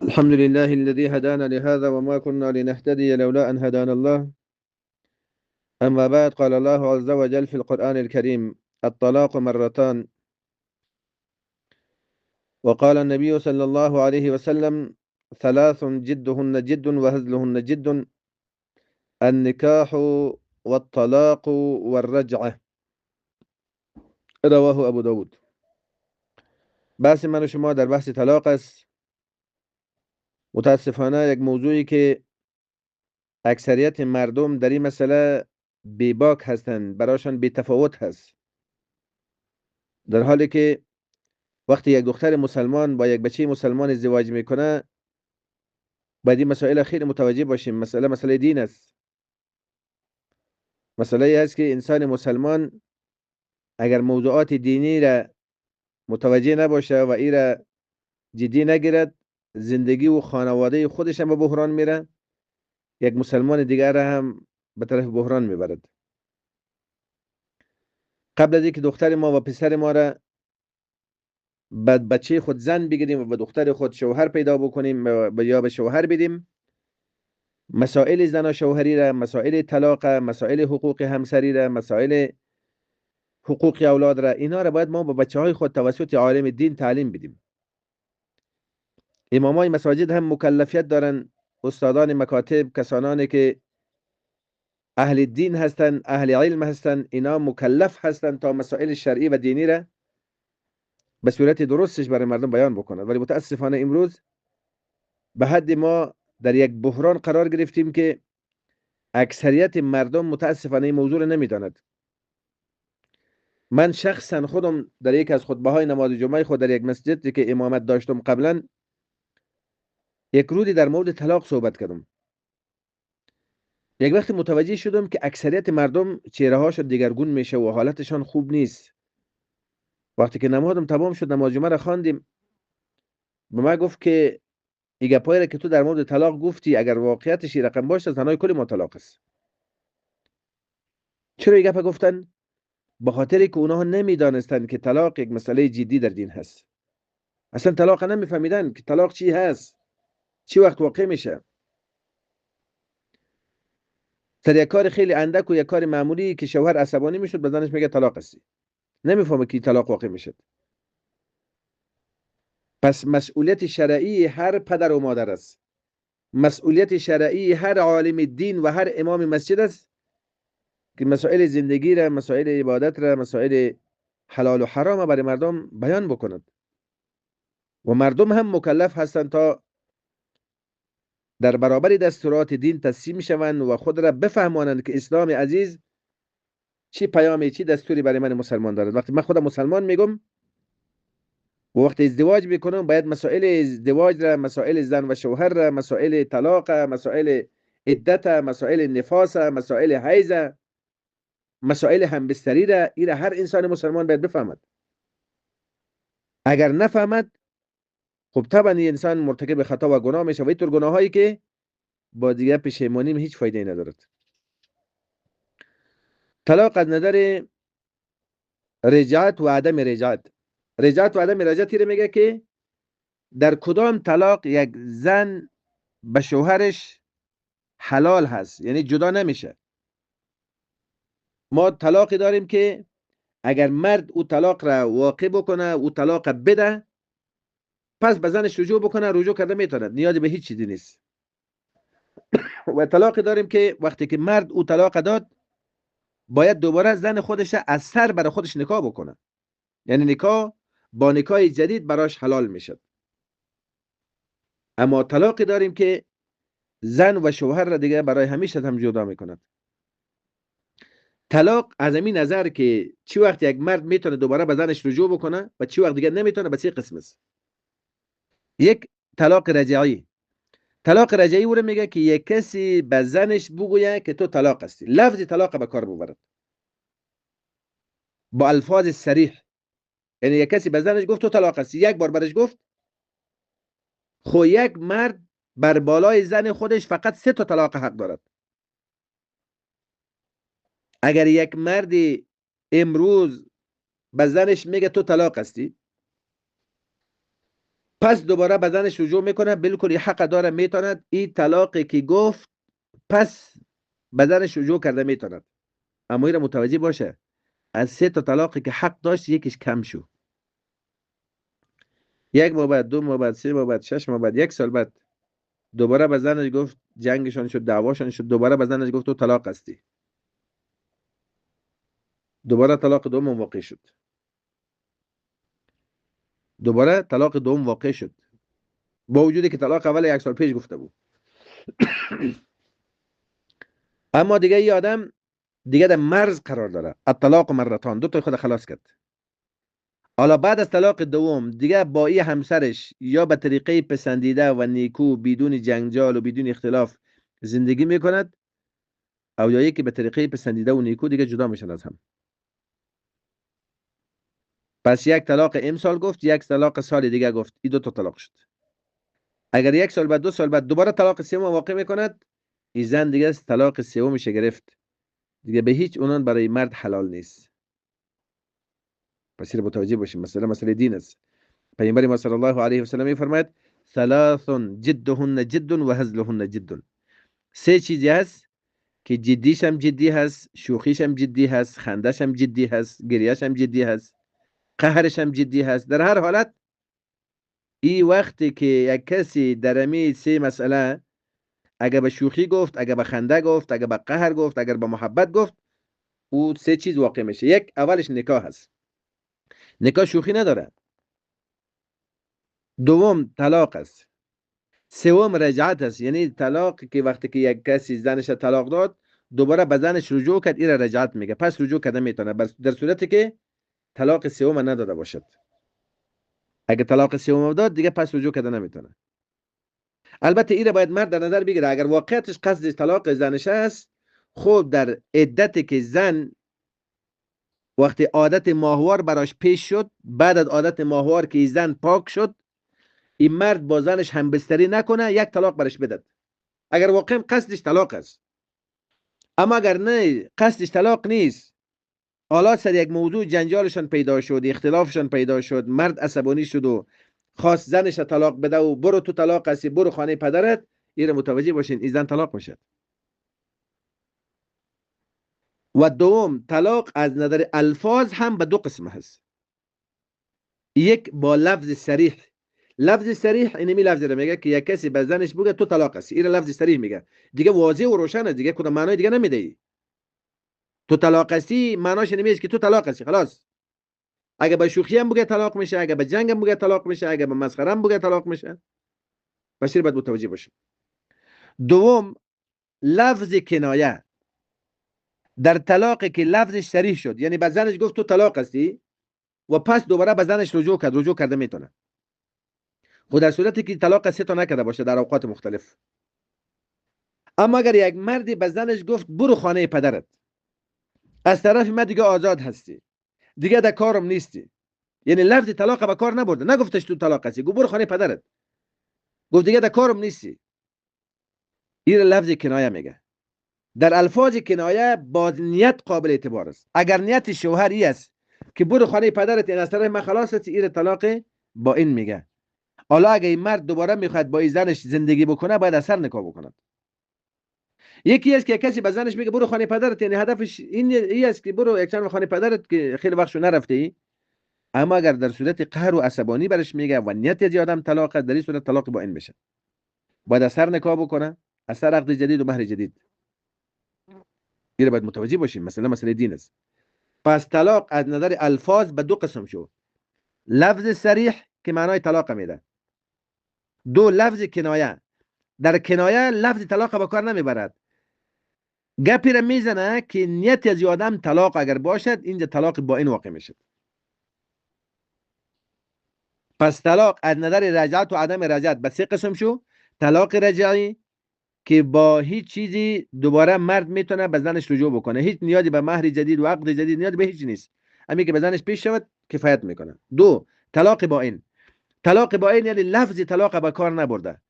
الحمد لله الذي هدانا لهذا وما كنا لنهتدي لولا أن هدانا الله. أما بعد، قال الله عز وجل في القرآن الكريم: الطلاق مرتان. وقال النبي صلى الله عليه وسلم: ثلاث جدهن جد وهزلهن جد: النكاح والطلاق والرجعة. رواه ابو داود. بحث من و شما در بحث طلاق است. متاسفانه یک موضوعی که اکثریت مردم در این مسئله بیباک هستند، برایشان بی‌تفاوت هست، در حالی که وقتی یک دختر مسلمان با یک بچه مسلمان ازدواج میکنه، باید این مسائل خیلی متوجه باشیم. مسئله دین است. مسئله است که انسان مسلمان اگر موضوعات دینی را متوجه نباشه و این را جدی نگیرد، زندگی و خانواده خودش هم به بحران میره، یک مسلمان دیگر را هم به طرف بحران میبرد. قبل از اینکه دختر ما و پسر ما را به بچه خود زن بگیریم و به دختر خود شوهر پیدا بکنیم یا به شوهر بدیم، مسائل زن و شوهری را، مسائل طلاق، مسائل حقوق همسری را، مسائل حقوق اولاد را، اینا را باید ما به بچه های خود توسط عالم دین تعلیم بدیم. امامای مساجد هم مکلفیت دارن، استادان مکاتب، کسانانی که اهل دین هستند، اهل علم هستند، اینا مکلف هستند تا مسائل شرعی و دینی را به صورت درستش برای مردم بیان بکنند. ولی متاسفانه امروز به حد ما در یک بحران قرار گرفتیم که اکثریت مردم متاسفانه این موضوع را نمیداند. من شخصا خودم در یک از خطبه های نماز جمعه خود در یک مسجدی که امامت داشتم قبلا، یک رودی در مورد طلاق صحبت کردم. یک وقت متوجه شدم که اکثریت مردم چهره هاشون دیگرگون میشه و حالتشان خوب نیست. وقتی که نمازم تمام شد، نماز جمعه را خواندیم، به من گفت که این گپایی را که تو در مورد طلاق گفتی، اگر واقعیتش رقم باشه، زنای کل ما طلاق است. چرا این گپ گفتن؟ به خاطر که اونها نمیدانستند که طلاق یک مسئله جدی در دین هست. اصلا طلاق نمیفهمیدن که طلاق چی هست، چی وقت واقع میشه. سر یک کار خیلی اندک و یک کار معمولی که شوهر عصبانی میشد، به زنش میگه طلاق هستی، نمیفهمه که طلاق واقع میشه. پس مسئولیت شرعی هر پدر و مادر است، مسئولیت شرعی هر عالم دین و هر امام مسجد است که مسائل زندگی را، مسائل عبادت را، مسائل حلال و حرام برای مردم بیان بکند. و مردم هم مکلف هستند تا در برابر دستورات دین تسلیم شوند و خود را بفهمانند که اسلام عزیز چی پیامی، چی دستوری برای من مسلمان دارد. وقتی من خودم مسلمان میگم و وقتی ازدواج میکنم، باید مسائل ازدواج را، مسائل زن و شوهر را، مسائل طلاق، مسائل عدت، مسائل نفاس، مسائل حیض، مسائل همبستری را، این هر انسان مسلمان باید بفهمد. اگر نفهمد، خب طبعا این انسان مرتکب خطا و گناه میشه و اینطور گناهایی که با دیگه پشیمانی هیچ فایده ندارد. طلاق از نظر رجعت و عدم رجعت. رجعت و عدم رجعت رو میگه که در کدام طلاق یک زن به شوهرش حلال هست، یعنی جدا نمیشه. ما طلاقی داریم که اگر مرد او طلاق را واقع بکنه، او طلاق بده، پس به زنش رجوع بکنه، رجوع کرده میتونه، نیازی به هیچ چیزی نیست. و طلاقی داریم که وقتی که مرد او طلاق داد، باید دوباره زن خودش از سر برای خودش نکاح بکنه، یعنی نکاح با نکاح جدید براش حلال میشه. اما طلاقی داریم که زن و شوهر را دیگه برای همیشه هم جدا میکند. طلاق از این نظر که چی وقت یک مرد میتونه دوباره به زنش رجوع بکنه و چی وقت دیگه نمیتونه، به سه قسم است. یک، طلاق رجعی. طلاق رجعی او میگه که یک کسی به زنش بگویه که تو طلاق هستی، لفظ طلاق به کار ببرد با الفاظ صریح. یعنی یک کسی به زنش گفت تو طلاق هستی، یک بار برش گفت. خو یک مرد بر بالای زن خودش فقط 3 تا طلاق حق دارد. اگر یک مرد امروز به زنش میگه تو طلاق هستی، پس دوباره به زنش رجوع میکنه، بالکل این حق داره، میتوند این طلاقی که گفت پس به زنش رجوع کرده میتوند. اما این متوجه باشه از 3 تا طلاقی که حق داشت یکیش کم شو. 1 ماه بعد، 2 ماه بعد، 3 ماه بعد، 6 ماه بعد، 1 سال بعد دوباره به زنش گفت، جنگشان شد، دعواشان شد، دوباره به زنش گفت تو طلاق هستی. دوباره طلاق دوم واقع شد. دوباره طلاق دوم واقع شد با وجودی که طلاق اول 1 سال پیش گفته بود. اما دیگه این آدم دیگه در مرز قرار داره. الطلاق مرتان، 2 تا خود خلاص کرد. حالا بعد از طلاق دوم دیگه با این همسرش یا به طریقه پسندیده و نیکو بدون جنجال و بدون اختلاف زندگی میکند، او یا یکی به طریقه پسندیده و نیکو دیگه جدا میشن از هم. پس 1 طلاق امسال گفت، 1 طلاق سال دیگه گفت، این 2 تا طلاق شد. اگر 1 سال بعد، 2 سال بعد دوباره طلاق سوم واقع میکند، این زن دیگه طلاق سومش گرفت، دیگه به هیچ عنوان برای مرد حلال نیست. پس این متوجه باشیم، مسئله دین است. پیامبر ما صلی الله علیه و سلم میفرماید 3 جدهن جد و هزلهن جد. 3 چیزی هست که جدیش هم جدی هست، شوخیش هم جدی هست، خندش هم جدی هست، گریهش هم جدی هست، قهرش هم جدی هست. در هر حالت این وقتی که یک کسی در امی 3 مسئله، اگر به شوخی گفت، اگر به خنده گفت، اگر به قهر گفت، اگر به محبت گفت، او 3 چیز واقع میشه. 1 اولش نکاح هست. نکاح شوخی نداره. دوم طلاق است. سوم رجعت است، یعنی طلاق که وقتی که یک کسی زنش طلاق داد دوباره به زنش رجوع کرد، این رجعت میگه. پس رجوع کرده میتونه در صورتی که طلاق سوم نداده باشد. اگه طلاق سوم داد دیگه پس رجوع کرده نمیتونه. البته این باید مرد در نظر بگیره. اگر واقعیتش قصد طلاق زنش است، خب در عدتی که زن وقتی عادت ماهوار براش پیش شد، بعد از عادت ماهوار که زن پاک شد، این مرد با زنش همبستری نکنه، 1 طلاق برش بدد اگر واقعا قصدش طلاق است. اما اگر نه قصدش طلاق نیست، حالا سر یک موضوع جنجالشان پیدا شد، اختلافشان پیدا شد، مرد عصبانی شد و خواست زنش طلاق بده و برو تو طلاق هستی، برو خانه پدرت، این متوجه باشین این زن طلاق میشد. و دوم طلاق از نظر الفاظ هم به 2 قسم هست. 1 با لفظ صریح. لفظ صریح اینمی لفظ رو میگه که یک کسی به زنش بگه تو طلاق هستی، این لفظ صریح میگه، دیگه واضح و روشنه، دیگه کدام معنای دیگه نمیده. تو طلاق هستی معناش نمیشه که تو طلاق هستی، خلاص. اگه به شوخی هم بگه طلاق میشه، اگه به جنگ هم بگه طلاق میشه، اگه به مسخره هم بگه طلاق میشه. پس باید متوجه باشیم. دوم لفظ کنایه. در طلاق که لفظش صریح شد، یعنی به زنش گفت تو طلاق هستی و پس دوباره به زنش رجوع کرده میتونه. خود در صورتی که طلاق 3 تا نکرده باشه در اوقات مختلف. اما اگر یک مردی به زنش گفت برو خانه پدرت، از طرف من دیگه آزاد هستی، دیگه در کارم نیستی، یعنی لفظ طلاق به کار نبرده، نگفتش تو طلاق هستی، گفت برو خانه پدرت، گفت دیگه در کارم نیستی، این لفظ کنایه میگه. در الفاظ کنایه باز نیت قابل اعتبار است. اگر نیت شوهری است که برو خانه پدرت، این از طرف من خلاص است، این طلاق با این میگه. حالا اگه این مرد دوباره میخواد با این زنش زندگی بکنه، باید اثر نکاح بکنه. یکی است که کسی به زنش میگه برو خانه پدرت، یعنی هدفش این است که برو یک چند خانه پدرت که خیلی وقت شو نرفته ای. اما اگر در صورت قهر و عصبانی برش میگه و نیت از آدم طلاق، در این صورت طلاق با این میشه. باید اثر نکاح بکنه، اثر عقد جدید و مهر جدید. این باید متوجه باشیم، مسئله دین است. پس طلاق از نظر الفاظ به 2 قسم شد. لفظ صریح که معنای طلاق میده. 2 لفظ کنایه. در کنایه لفظ طلاق به کار نمیبرد، گپی را میزنه که نیت از آدم طلاق اگر باشد، اینجا طلاق با این واقع میشه. پس طلاق از نظر رجعت و عدم رجعت به 3 قسم شو. طلاق رجعی که با هیچ چیزی دوباره مرد میتونه به زنش رجوع بکنه، هیچ نیازی به مهر جدید و عقد جدید نیاز به هیچ نیست، همین که به زنش پیش شود کفایت میکنه. 2 طلاق با این. طلاق با این یعنی لفظ طلاق به کار نبرده،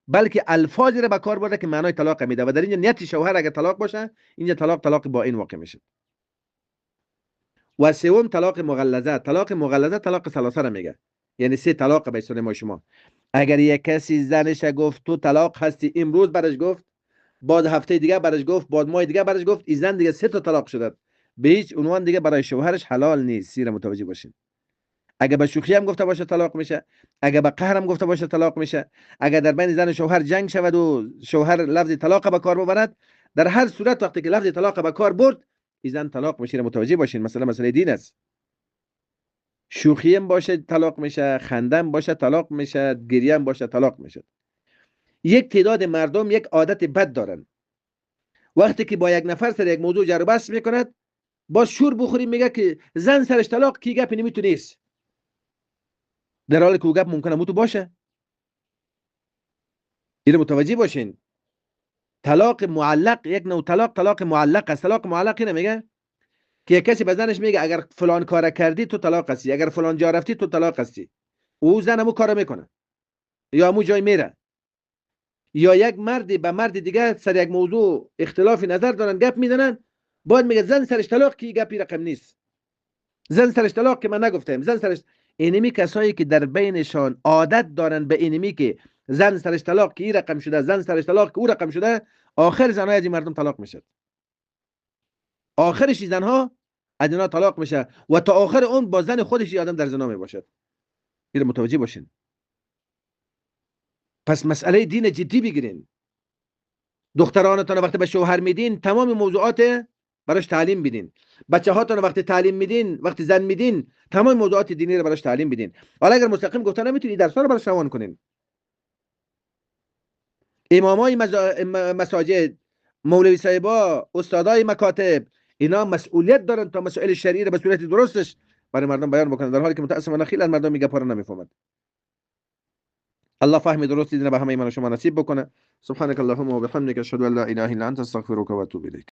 بلکه الفاظی را به کار برده که معنای طلاق میده و در اینجا نیت شوهر اگه طلاق باشه، اینجا طلاق با این واقع میشه. و 3 طلاق مغلظه. طلاق مغلظه طلاق ثلاثه را میگه. یعنی 3 طلاق به اصطلاح ما شما. اگر یک کسی زنش گفت تو طلاق هستی، امروز برش گفت، بعد هفته دیگه برش گفت، بعد ماه دیگه برش گفت، این زن دیگه 3 تا طلاق شده، به هیچ عنوان دیگه برای شوهرش حلال نیست. سیر متوجه باشین. اگه به شوخی هم گفته باشه طلاق میشه، اگه به قهر هم گفته باشه طلاق میشه، اگه در بین زن و شوهر جنگ شود و شوهر لفظ طلاق به کار ببرد، در هر صورت وقتی که لفظ طلاق به کار برد، این زن طلاق میشه. متوجه باشین. مثلا مسئله دین است. شوخی هم باشه طلاق میشه، خنده هم باشه طلاق میشه، گریه هم باشه طلاق میشه. یک تعداد مردم یک عادت بد دارن، وقتی که با یک نفر سر یک موضوع جر و بحث میکند، با شور بخوری میگه که زن سرش طلاق کی گپ نمیتونیست، در حالی که او گپ ممکنه متو باشه. این متوجه باشین. طلاق معلق یک نوع طلاق معلق است. طلاق معلق نمیگه که یک کسی به زنش میگه اگر فلان کار کردی تو طلاق هستی، اگر فلان جا رفتی تو طلاق هستی، او زن همو کارو میکنه یا همو جای میره. یا یک مردی به مرد دیگه سر یک موضوع اختلاف نظر دارن گپ میزنن، بعد میگه زن سرش طلاق کی گپی رقم نیست، زن سرش طلاق که من نگفتم، زن سرش. اینمی کسایی که در بینشان عادت دارن به اینمی که زن سرش طلاق که این رقم شده، زن سرش طلاق که او رقم شده، آخر زنهای از این مردم طلاق میشه. آخرش زنها از اینا طلاق میشه و تا آخر اون با زن خودش آدم در زنا میباشد. این متوجه باشین. پس مسئله دین جدی بگیرین. دخترانتان وقتی به شوهر میدین تمام موضوعات براش تعلیم بدین. بچه هاتون وقتی تعلیم میدین، وقتی زن میدین، تمام موضوعات دینی رو براش تعلیم بدین. حالا اگر مستقیم گفتن نمیتونید درس رو براش روان کنین. امامای مساجد، مولوی صاحبا، استادای مکاتب، اینا مسئولیت دارن تا مسائل شرعی رو به صورت درستش برای مردم بیان بکنن، در حالی که متاسفانه خیلی از مردم میگه پاره نمیفهمند. الله فهم درستی دین به همه من و شما نصیب بکنه. سبحانك اللهم وبحمدك اشهد ان لا اله الا انت استغفرك واتوب اليك.